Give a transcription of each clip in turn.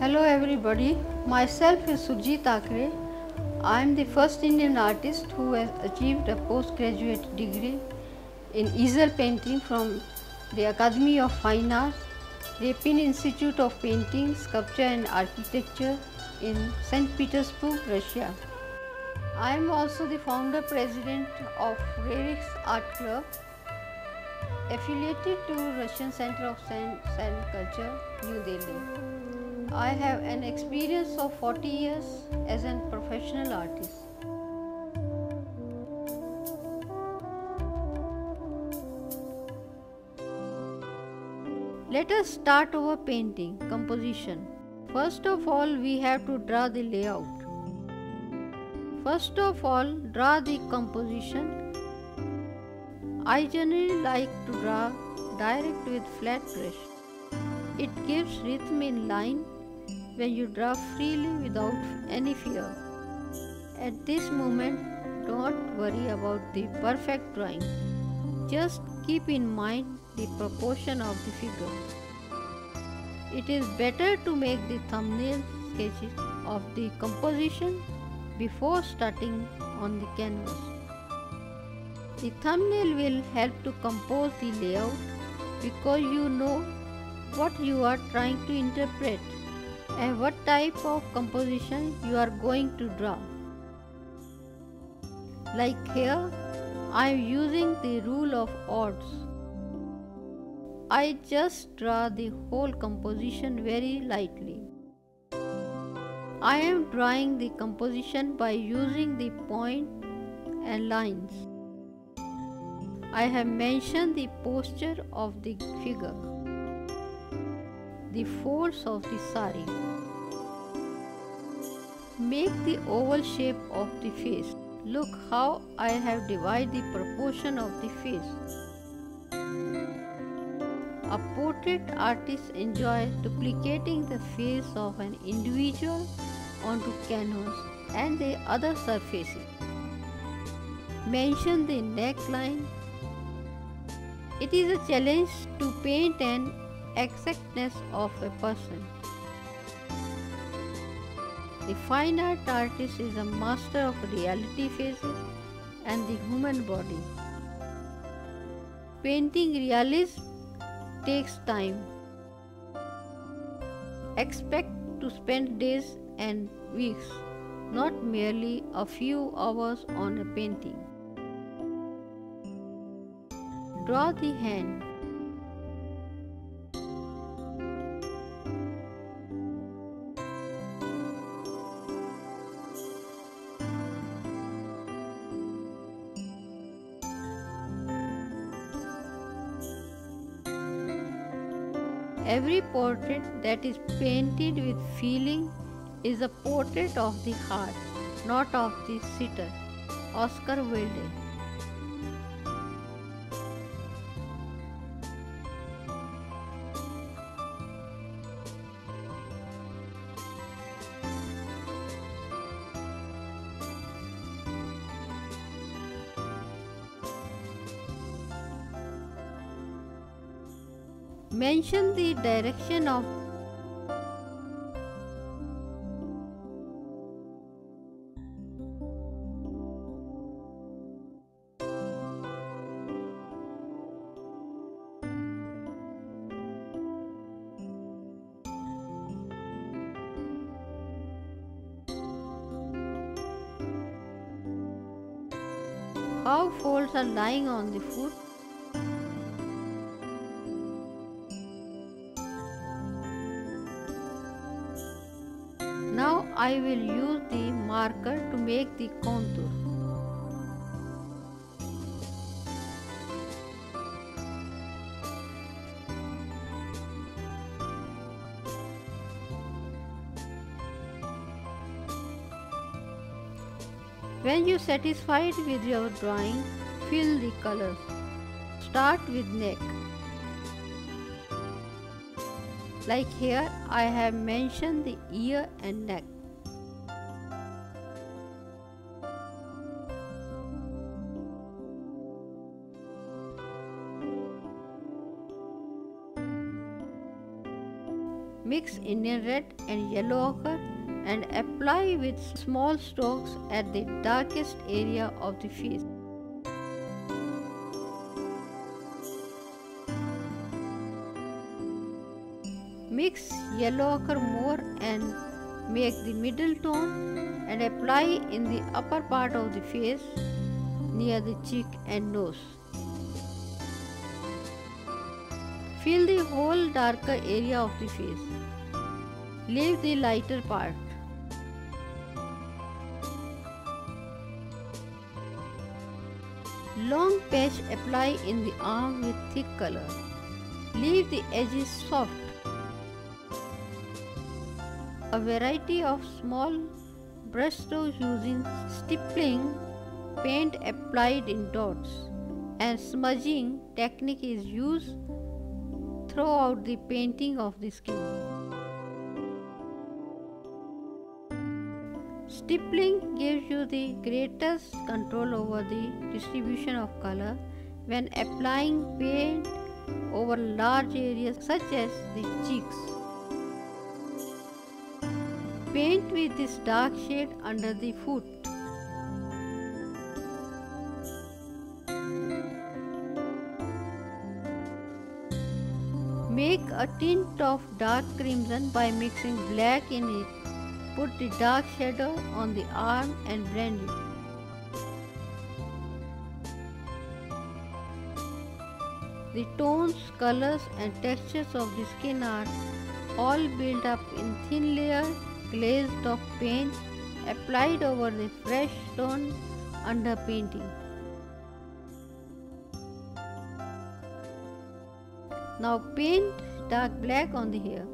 Hello everybody, myself is Surjit Akre. I am the first Indian artist who has achieved a postgraduate degree in easel painting from the Academy of Fine Arts, Repin Institute of Painting, Sculpture and Architecture in St. Petersburg, Russia. I am also the founder president of Rarix Art Club, affiliated to Russian Center of Sand Culture, New Delhi. I have an experience of 40 years as a professional artist. Let us start our painting composition. First of all, we have to draw the layout. First of all, draw the composition. I generally like to draw direct with flat brush. It gives rhythm in line when you draw freely without any fear. At this moment, don't worry about the perfect drawing. Just keep in mind the proportion of the figure. It is better to make the thumbnail sketches of the composition before starting on the canvas. The thumbnail will help to compose the layout because you know what you are trying to interpret and what type of composition you are going to draw. Like here, I am using the rule of odds. I just draw the whole composition very lightly. I am drawing the composition by using the point and lines. I have mentioned the posture of the figure, the folds of the sari. Make the oval shape of the face. Look how I have divided the proportion of the face. A portrait artist enjoys duplicating the face of an individual onto canvas and the other surfaces. Mention the neckline. It is a challenge to paint an exactness of a person. The fine art artist is a master of reality faces and the human body. Painting realism takes time. Expect to spend days and weeks, not merely a few hours on a painting. Draw the hand. Every portrait that is painted with feeling is a portrait of the heart, not of the sitter. Oscar Wilde. Mention the direction of how folds are lying on the foot. Now I will use the marker to make the contour. When you are satisfied with your drawing, fill the colors. Start with neck. Like here, I have mentioned the ear and neck. Mix Indian red and yellow ochre and apply with small strokes at the darkest area of the face. Mix yellow ochre more and make the middle tone and apply in the upper part of the face near the cheek and nose. Fill the whole darker area of the face. Leave the lighter part. Long patch apply in the arm with thick color. Leave the edges soft. A variety of small brush strokes using stippling paint applied in dots and smudging technique is used throughout the painting of the skin. Stippling gives you the greatest control over the distribution of color when applying paint over large areas such as the cheeks. Paint with this dark shade under the foot. Make a tint of dark crimson by mixing black in it. Put the dark shadow on the arm and blend it. The tones, colors and textures of the skin are all built up in thin layer glazed of paint applied over the fresh tone under painting. Now paint dark black on the hair.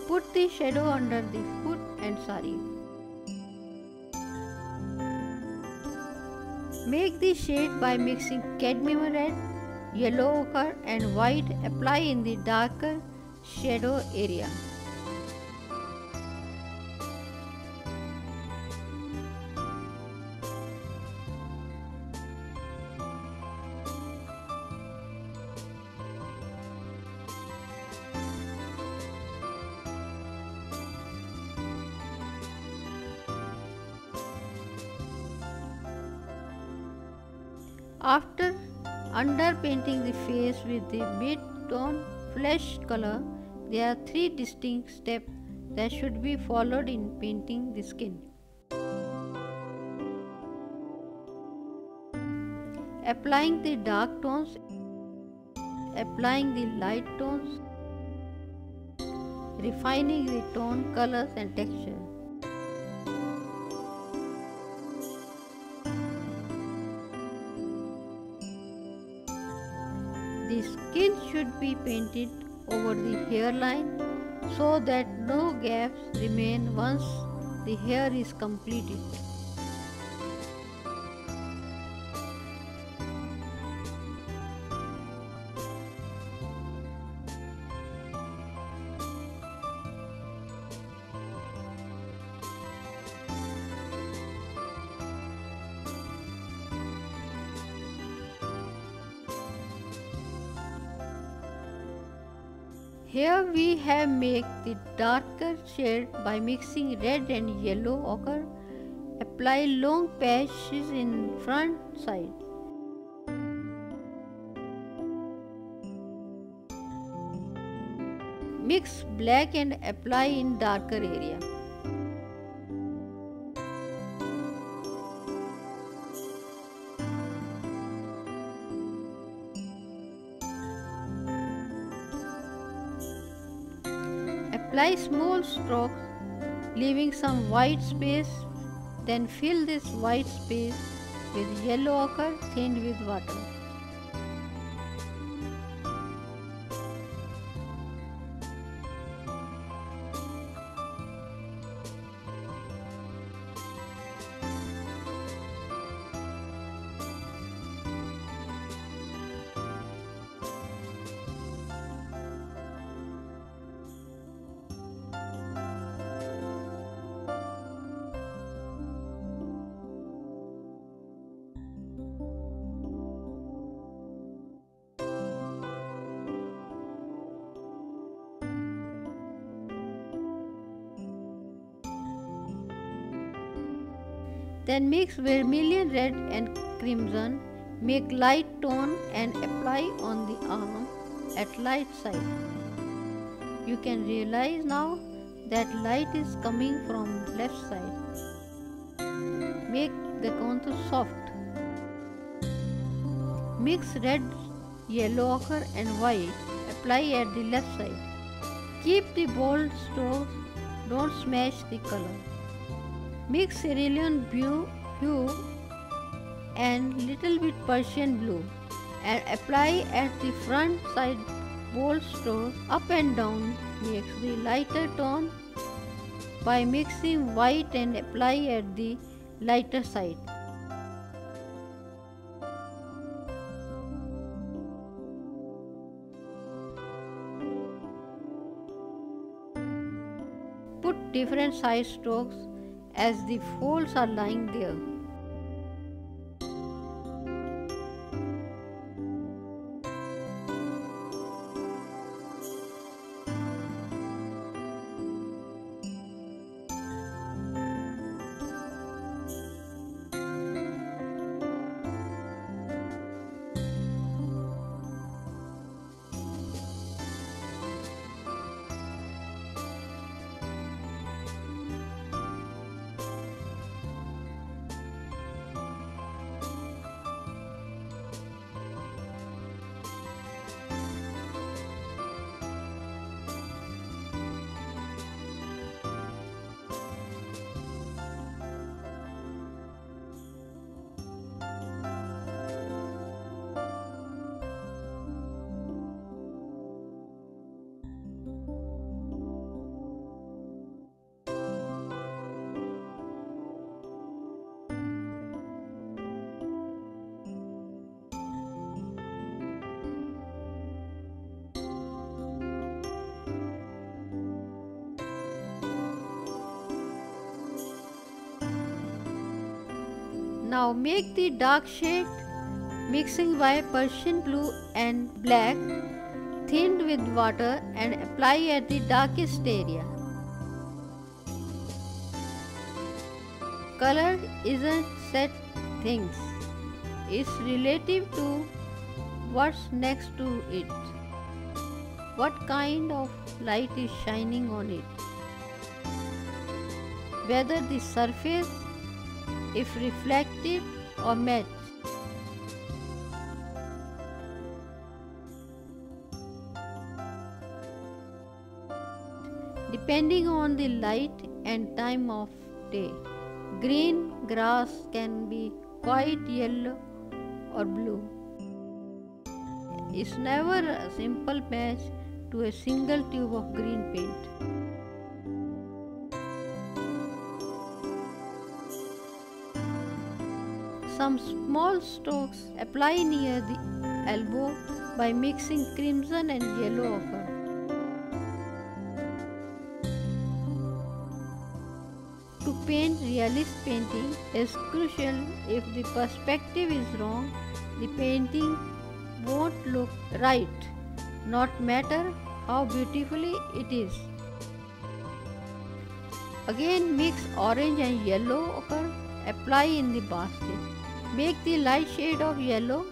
Put the shadow under the foot and sari. Make the shade by mixing cadmium red, yellow ochre and white. Apply in the darker shadow area. After underpainting the face with the mid-tone flesh color, there are 3 distinct steps that should be followed in painting the skin. Applying the dark tones, applying the light tones, refining the tone, colors and texture. The skin should be painted over the hairline so that no gaps remain once the hair is completed. Here we have made the darker shade by mixing red and yellow ochre. Apply long patches in front side. Mix black and apply in darker area. Apply small strokes, leaving some white space, then fill this white space with yellow ochre thinned with water. Then mix vermilion red and crimson, make light tone and apply on the arm at light side. You can realize now that light is coming from left side. Make the contour soft. Mix red, yellow ochre and white, apply at the left side. Keep the bold strokes, don't smash the color. Mix cerulean hue and little bit Persian blue and apply at the front side. Bold strokes up and down makes the lighter tone by mixing white and apply at the lighter side. Put different size strokes as the folds are lying there. Now make the dark shade mixing by Persian blue and black thinned with water and apply at the darkest area. Color isn't set things, it's relative to what's next to it, what kind of light is shining on it, whether the surface if reflective or matte. Depending on the light and time of day, green grass can be quite yellow or blue. It's never a simple match to a single tube of green paint. Some small strokes apply near the elbow by mixing crimson and yellow ochre. To paint realist painting is crucial. If the perspective is wrong, the painting won't look right, not matter how beautifully it is. Again mix orange and yellow ochre, apply in the basket. Make the light shade of yellow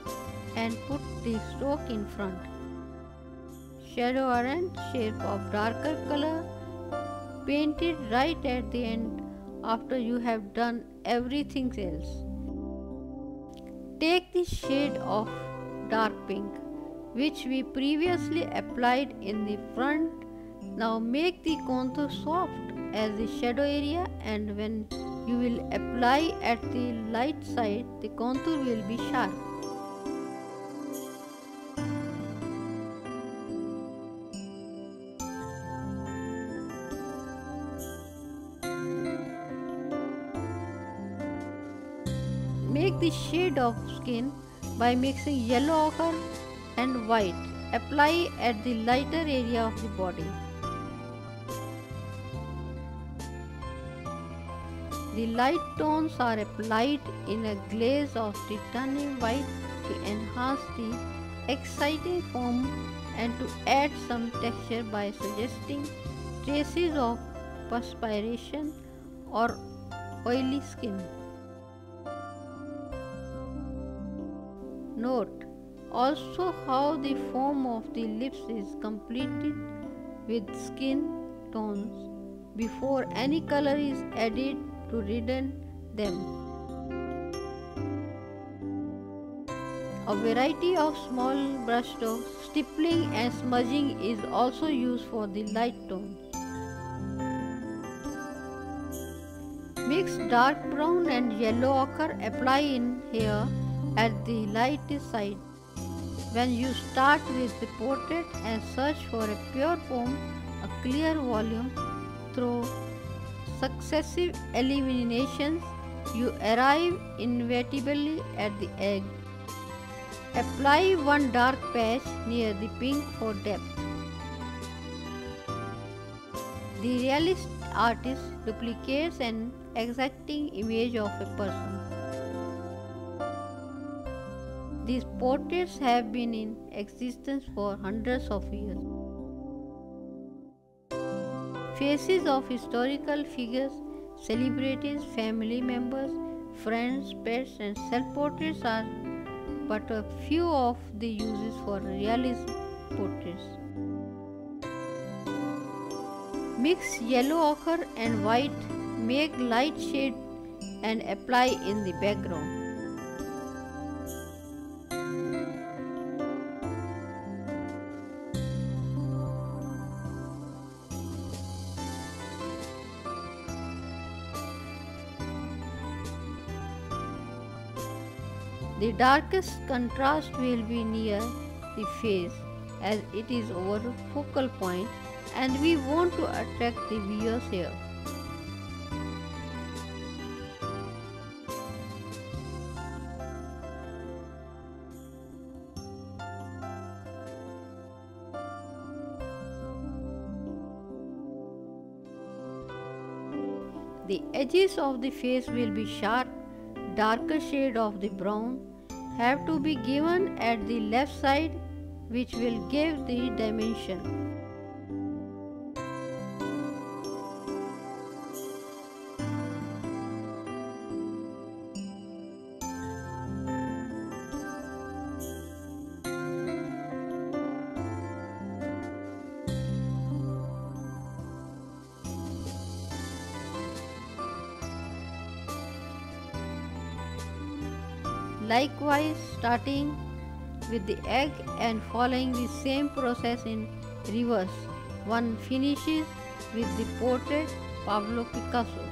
and put the stroke in front. Shadow orange shape of darker color, paint it right at the end after you have done everything else. Take the shade of dark pink which we previously applied in the front. Now make the contour soft as the shadow area, and when you will apply at the light side, the contour will be sharp. Make the shade of skin by mixing yellow ochre and white. Apply at the lighter area of the body. The light tones are applied in a glaze of titanium white to enhance the exciting form and to add some texture by suggesting traces of perspiration or oily skin. Note also how the form of the lips is completed with skin tones before any color is added to redden them. A variety of small brushstrokes, stippling and smudging is also used for the light tones. Mix dark brown and yellow ochre, apply in hair at the lightest side. When you start with the portrait and search for a pure form, a clear volume, through successive eliminations, you arrive inevitably at the egg. Apply one dark patch near the pink for depth. The realist artist duplicates an exacting image of a person. These portraits have been in existence for hundreds of years. Faces of historical figures, celebrities, family members, friends, pets, and self-portraits are but a few of the uses for realism portraits. Mix yellow ochre and white, make light shade and apply in the background. The darkest contrast will be near the face as it is our focal point and we want to attract the viewers here. The edges of the face will be sharp, darker shade of the brown have to be given at the left side, which will give the dimension. Likewise, starting with the egg and following the same process in reverse, one finishes with the portrait Pablo Picasso.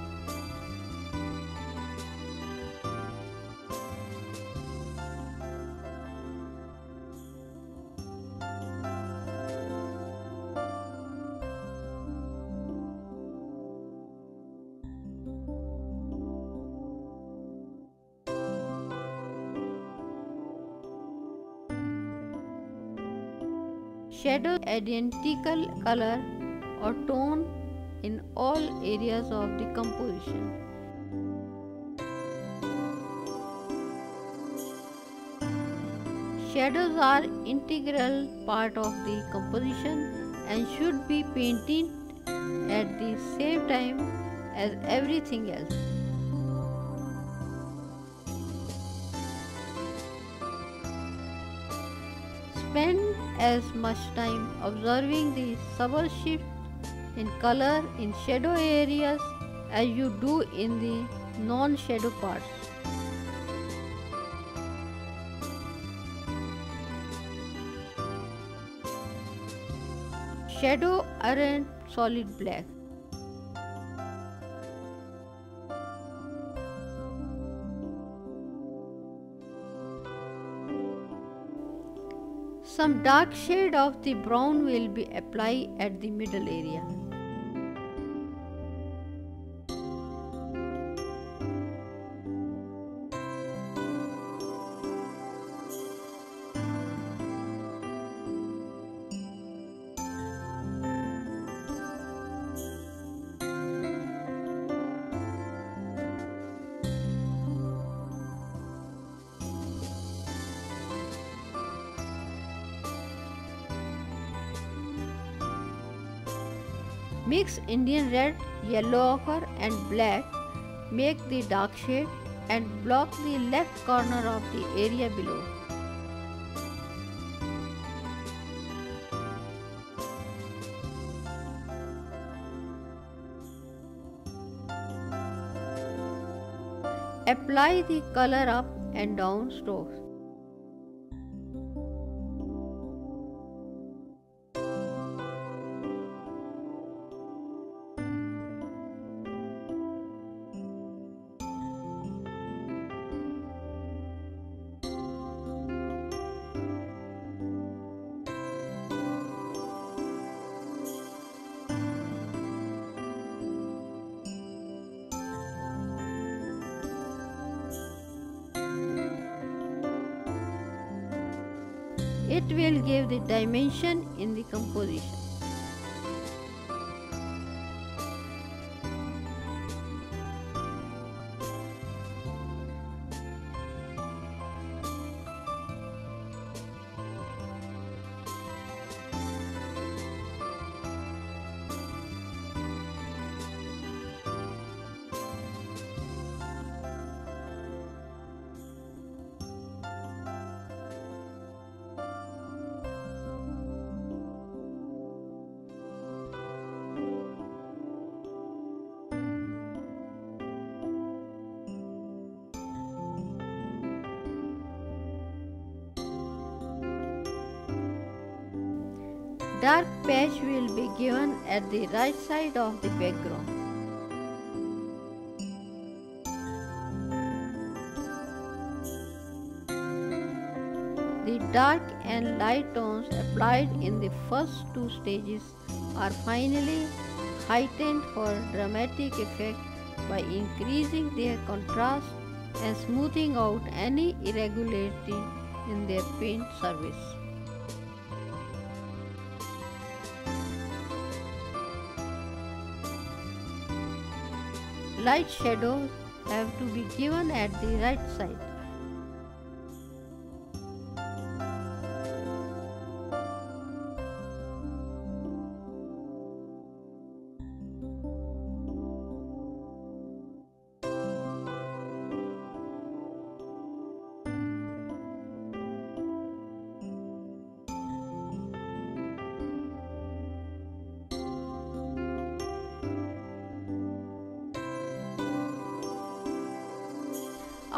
Shadow identical color or tone in all areas of the composition. Shadows are integral part of the composition and should be painted at the same time as everything else. Spend as much time observing the subtle shift in color in shadow areas as you do in the non-shadow parts. Shadow aren't solid black. Some dark shade of the brown will be applied at the middle area. Mix Indian red, yellow ochre and black, make the dark shade and block the left corner of the area below. Apply the color up and down strokes. It will give the dimension in the composition. Dark patch will be given at the right side of the background. The dark and light tones applied in the first two stages are finally heightened for dramatic effect by increasing their contrast and smoothing out any irregularity in their paint surface. Light shadows have to be given at the right side.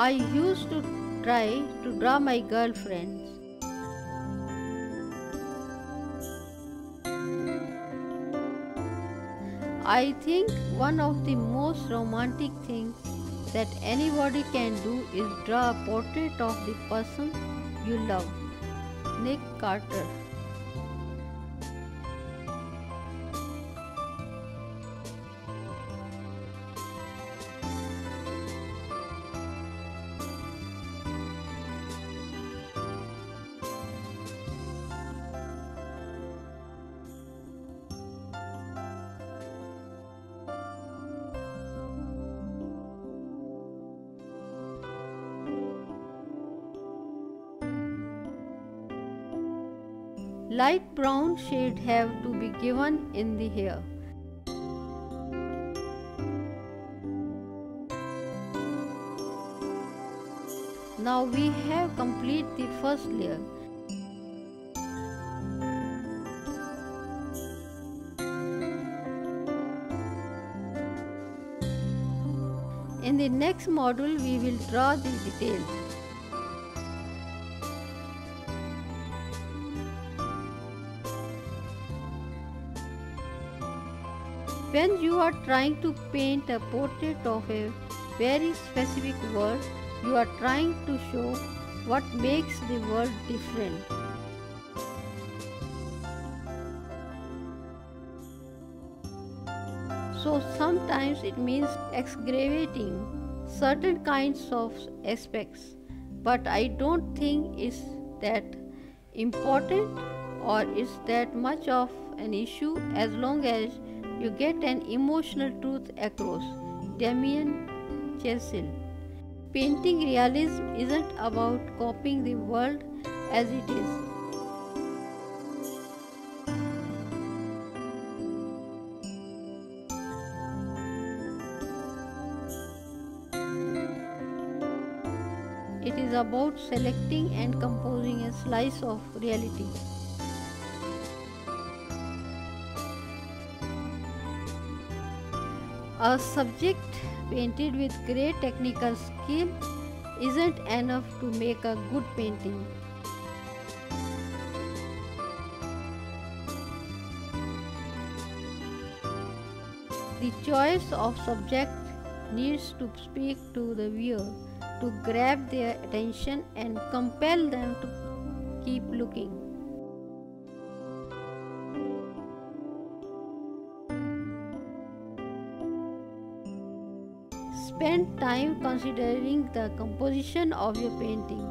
I used to try to draw my girlfriends. I think one of the most romantic things that anybody can do is draw a portrait of the person you love. Nick Carter. Light brown shade have to be given in the hair. Now we have completed the first layer. In the next module we will draw the details. When you are trying to paint a portrait of a very specific world, you are trying to show what makes the world different. So sometimes it means excavating certain kinds of aspects, but I don't think it's that important or it's that much of an issue as long as you get an emotional truth across. Damien Chazelle. Painting realism isn't about copying the world as it is. It is about selecting and composing a slice of reality. A subject painted with great technical skill isn't enough to make a good painting. The choice of subject needs to speak to the viewer, to grab their attention and compel them to keep looking. Spend time considering the composition of your painting.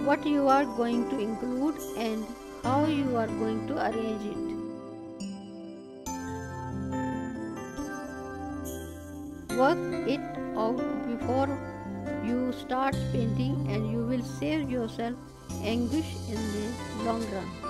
What you are going to include and how you are going to arrange it. Work it out before you start painting and you will save yourself anguish in the long run.